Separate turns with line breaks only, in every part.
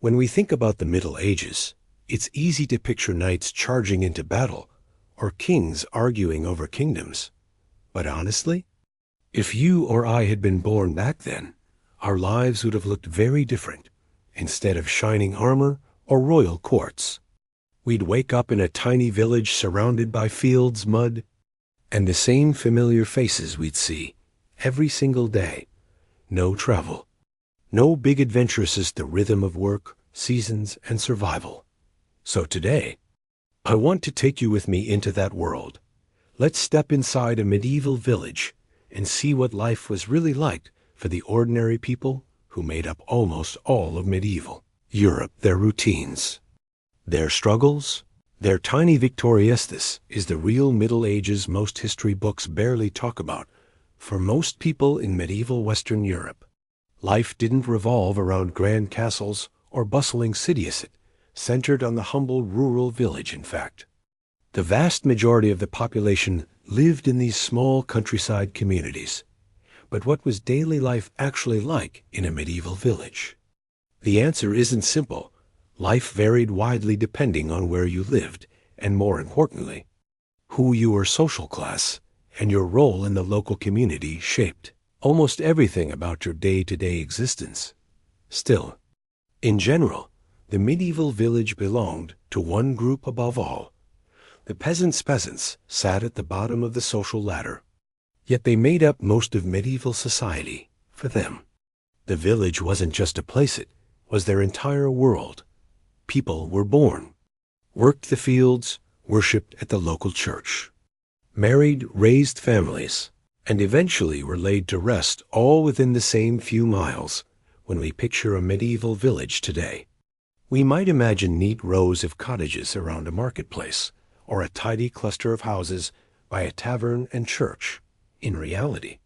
When we think about the Middle Ages, it's easy to picture knights charging into battle or kings arguing over kingdoms. But honestly, if you or I had been born back then, our lives would have looked very different. Instead of shining armor or royal courts, we'd wake up in a tiny village surrounded by fields, mud, and the same familiar faces we'd see every single day. No travel, no big adventures, just the rhythm of work, seasons, and survival. So today, I want to take you with me into that world. Let's step inside a medieval village and see what life was really like for the ordinary people who made up almost all of medieval Europe. Their routines, their struggles, their tiny victorias. This is the real Middle Ages most history books barely talk about. For most people in medieval Western Europe, life didn't revolve around grand castles or bustling cities. It centered on the humble rural village. In fact, the vast majority of the population lived in these small countryside communities. But what was daily life actually like in a medieval village? The answer isn't simple. Life varied widely depending on where you lived, and more importantly, who your social class and your role in the local community shaped almost everything about your day-to-day existence. Still, in general, the medieval village belonged to one group above all. The peasants sat at the bottom of the social ladder. Yet they made up most of medieval society. For them, the village wasn't just a place, it was their entire world. People were born, worked the fields, worshipped at the local church, married, raised families, and eventually were laid to rest, all within the same few miles. When we picture a medieval village today, we might imagine neat rows of cottages around a marketplace, or a tidy cluster of houses by a tavern and church. In reality,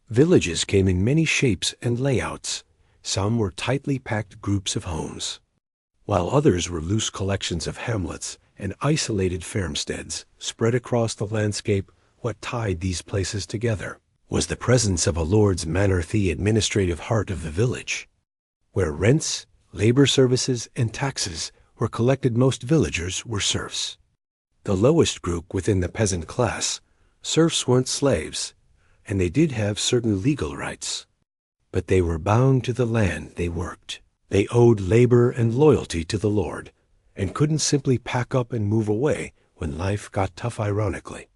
villages came in many shapes and layouts. Some were tightly packed groups of homes, while others were loose collections of hamlets and isolated farmsteads spread across the landscape. What tied these places together was the presence of a lord's manor, the administrative heart of the village, where rents, labor services, and taxes were collected. Most villagers were serfs, the lowest group within the peasant class. Serfs weren't slaves, and they did have certain legal rights, but they were bound to the land they worked. They owed labor and loyalty to the lord, and couldn't simply pack up and move away when life got tough. Ironically,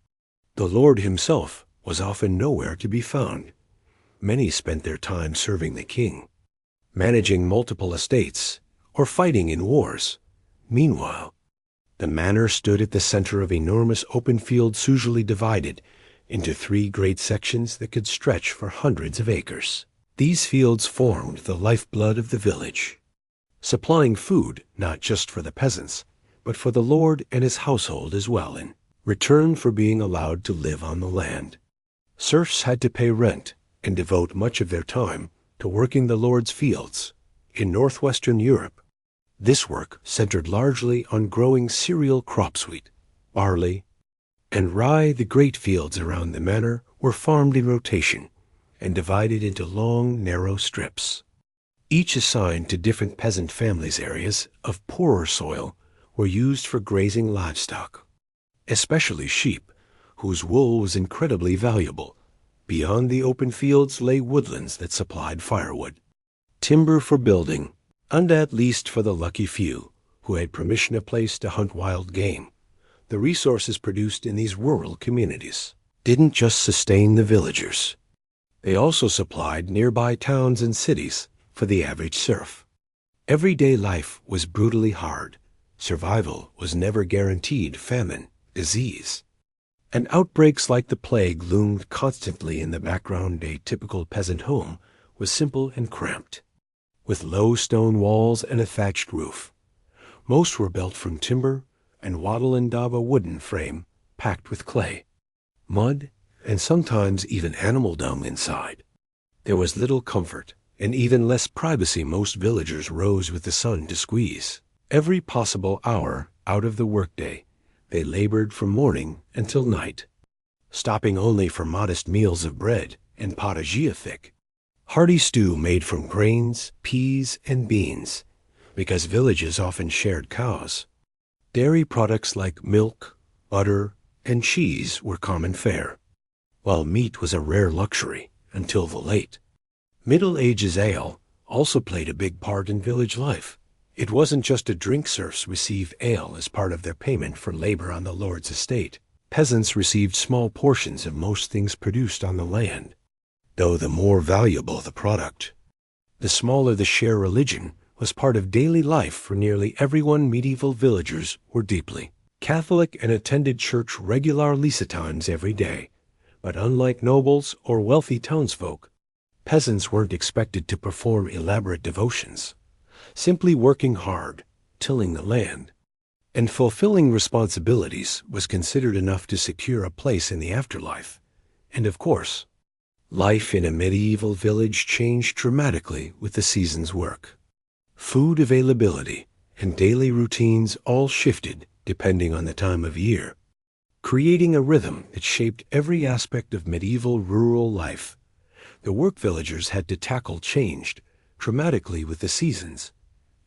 the lord himself was often nowhere to be found. Many spent their time serving the king, managing multiple estates, or fighting in wars. Meanwhile, the manor stood at the center of enormous open fields, usually divided into 3 great sections that could stretch for hundreds of acres. These fields formed the lifeblood of the village, supplying food not just for the peasants, but for the lord and his household as well. In return for being allowed to live on the land, serfs had to pay rent and devote much of their time to working the lord's fields. In northwestern Europe, this work centered largely on growing cereal crops, wheat, barley, and rye. The great fields around the manor were farmed in rotation and divided into long, narrow strips, each assigned to different peasant families. Areas of poorer soil were used for grazing livestock, especially sheep, whose wool was incredibly valuable. Beyond the open fields lay woodlands that supplied firewood, timber for building, and at least for the lucky few who had permission of place to hunt wild game. The resources produced in these rural communities didn't just sustain the villagers. They also supplied nearby towns and cities for the average serf. Everyday life was brutally hard. Survival was never guaranteed. Famine, disease, and outbreaks like the plague loomed constantly in the background. A typical peasant home was simple and cramped, with low stone walls and a thatched roof. Most were built from timber and wattle and daub, a wooden frame packed with clay, mud, and sometimes even animal dung inside. There was little comfort and even less privacy. Most villagers rose with the sun to squeeze every possible hour out of the workday. They labored from morning until night, stopping only for modest meals of bread and pottage, thick, hearty stew made from grains, peas, and beans. because villages often shared cows. Dairy products like milk, butter, and cheese were common fare, while meat was a rare luxury until the late Middle Ages. Ale also played a big part in village life. It wasn't just a drink. Serfs received ale as part of their payment for labor on the lord's estate. Peasants received small portions of most things produced on the land, though the more valuable the product, the smaller the share. Religion was part of daily life for nearly everyone. Medieval villagers were deeply Catholic and attended church regularly times every day. But unlike nobles or wealthy townsfolk, peasants weren't expected to perform elaborate devotions. Simply working hard, tilling the land, and fulfilling responsibilities was considered enough to secure a place in the afterlife. And of course, life in a medieval village changed dramatically with the season's work. Food availability and daily routines all shifted depending on the time of year, creating a rhythm that shaped every aspect of medieval rural life. The work villagers had to tackle changed dramatically with the seasons.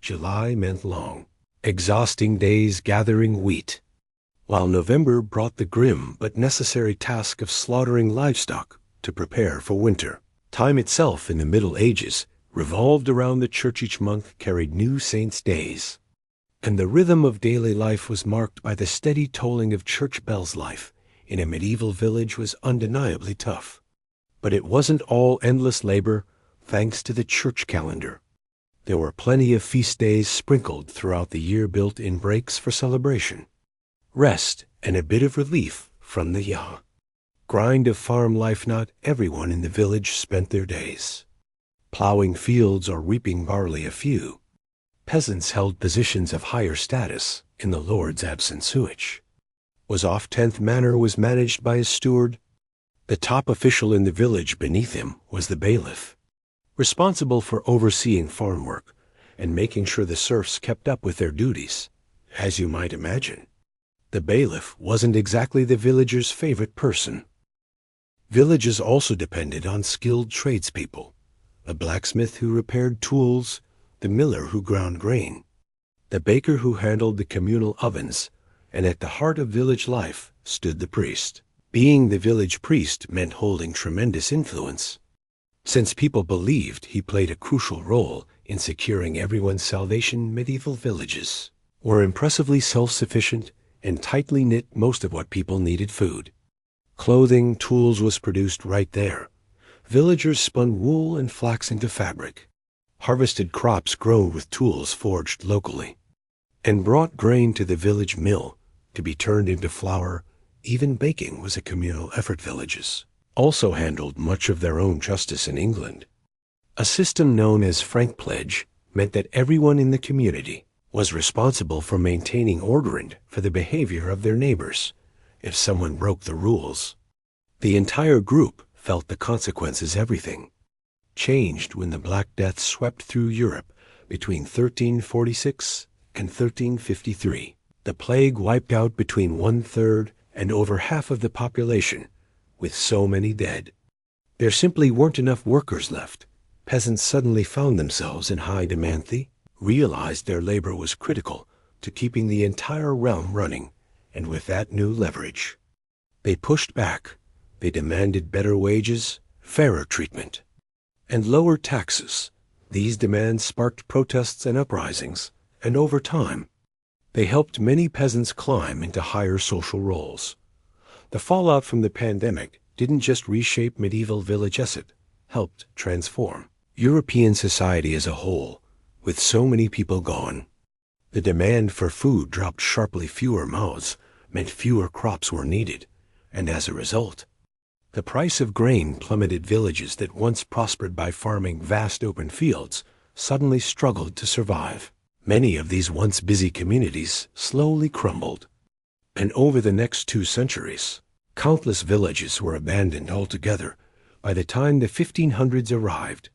July meant long, exhausting days gathering wheat, while November brought the grim but necessary task of slaughtering livestock to prepare for winter. Time itself in the Middle Ages revolved around the church. Each month carried new saints' days, and the rhythm of daily life was marked by the steady tolling of church bells. Life in a medieval village was undeniably tough, but it wasn't all endless labor thanks to the church calendar. There were plenty of feast days sprinkled throughout the year, built-in breaks for celebration, rest, and a bit of relief from the grind of farm life. Not everyone in the village spent their days plowing fields or reaping barley. A few peasants held positions of higher status in the lord's absence. Which was off. 10th manor was managed by a steward. The top official in the village. Beneath him was the bailiff, responsible for overseeing farm work and making sure the serfs kept up with their duties. As you might imagine, the bailiff wasn't exactly the villager's favorite person. Villages also depended on skilled tradespeople, a blacksmith who repaired tools, the miller who ground grain, the baker who handled the communal ovens, and at the heart of village life stood the priest. Being the village priest meant holding tremendous influence, since people believed he played a crucial role in securing everyone's salvation. Medieval villages were impressively self-sufficient and tightly knit. Most of what people needed, food, clothing, tools, was produced right there. Villagers spun wool and flax into fabric, harvested crops grown with tools forged locally, and brought grain to the village mill to be turned into flour. Even baking was a communal effort. Villages also handled much of their own justice. In England, a system known as frank pledge meant that everyone in the community was responsible for maintaining order and for the behavior of their neighbors. If someone broke the rules, the entire group felt the consequences. Everything changed when the Black Death swept through Europe between 1346 and 1353. The plague wiped out between 1/3 and over half of the population. With so many dead, there simply weren't enough workers left. Peasants suddenly found themselves in high demand. They realized their labor was critical to keeping the entire realm running, and with that new leverage, they pushed back. They demanded better wages, fairer treatment, and lower taxes. These demands sparked protests and uprisings, and over time, they helped many peasants climb into higher social roles. The fallout from the pandemic didn't just reshape medieval villages, it helped transform European society as a whole. With so many people gone, the demand for food dropped sharply. Fewer mouths meant fewer crops were needed, and as a result, the price of grain plummeted. Villages that once prospered by farming vast open fields suddenly struggled to survive. Many of these once busy communities slowly crumbled, and over the next 2 centuries, countless villages were abandoned altogether. By the time the 1500s arrived,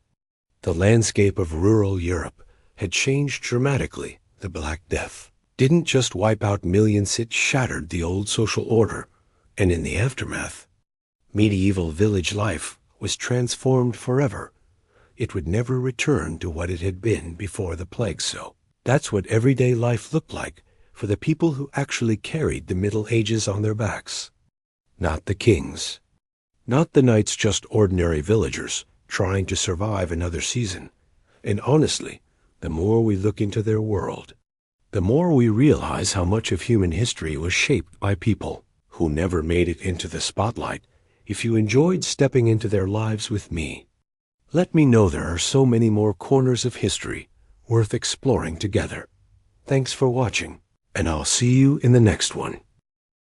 the landscape of rural Europe had changed dramatically. The Black Death didn't just wipe out millions, it shattered the old social order, and in the aftermath, medieval village life was transformed forever. It would never return to what it had been before the plague. So That's what everyday life looked like for the people who actually carried the Middle Ages on their backs. Not the kings. Not the knights, just ordinary villagers trying to survive another season. And honestly, the more we look into their world, the more we realize how much of human history was shaped by people who never made it into the spotlight. If you enjoyed stepping into their lives with me, let me know there are so many more corners of history worth exploring together. Thanks for watching, and I'll see you in the next one.